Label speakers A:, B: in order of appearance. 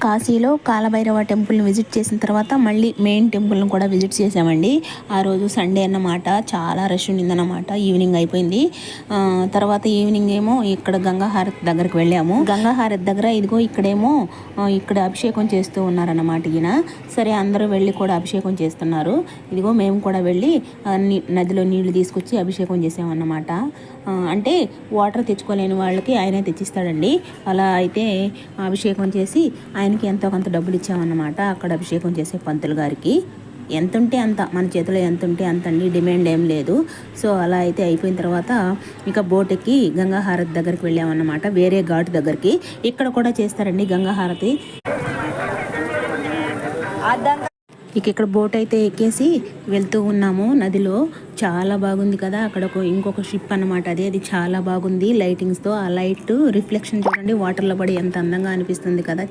A: కాశీలో కాలభైరవ టెంపుల్ని విజిట్ చేసిన తర్వాత మళ్ళీ మెయిన్ టెంపుల్ని కూడా విజిట్ చేసామండి. ఆ రోజు సండే అన్నమాట. చాలా రష్ ఉండిందన్నమాట. ఈవినింగ్ అయిపోయింది. తర్వాత ఈవినింగ్ ఏమో ఇక్కడ గంగాహారతి దగ్గరికి వెళ్ళాము. గంగాహారతి దగ్గర ఇదిగో ఇక్కడేమో ఇక్కడ అభిషేకం చేస్తూ ఉన్నారన్నమాట ఈయన. సరే అందరూ వెళ్ళి కూడా అభిషేకం చేస్తున్నారు. ఇదిగో మేము కూడా వెళ్ళి నదిలో నీళ్లు తీసుకొచ్చి అభిషేకం చేసామన్నమాట. అంటే వాటర్ తెచ్చుకోలేని వాళ్ళకి ఆయనే తెచ్చిస్తాడండి. అలా అయితే అభిషేకం చేసి ఆయనకి ఎంతో కొంత డబ్బులు ఇచ్చామన్నమాట. అక్కడ అభిషేకం చేసే పంతులు గారికి ఎంత ఉంటే అంత, మన చేతిలో ఎంత ఉంటే అంత అండి, డిమాండ్ ఏం లేదు. సో అలా అయితే అయిపోయిన తర్వాత ఇక బోట్ ఎక్కి గంగాహారతి దగ్గరికి వెళ్ళామన్నమాట. వేరే ఘాటు దగ్గరికి. ఇక్కడ కూడా చేస్తారండి గంగాహారతి. ఇక ఇక్కడ బోట్ అయితే ఎక్కేసి వెళ్తూ ఉన్నాము నదిలో. చాలా బాగుంది కదా. అక్కడ ఇంకొక షిప్ అన్నమాట. అది చాలా బాగుంది లైటింగ్స్తో. ఆ లైట్ రిఫ్లెక్షన్ చూడండి వాటర్లో పడి ఎంత అందంగా అనిపిస్తుంది కదా.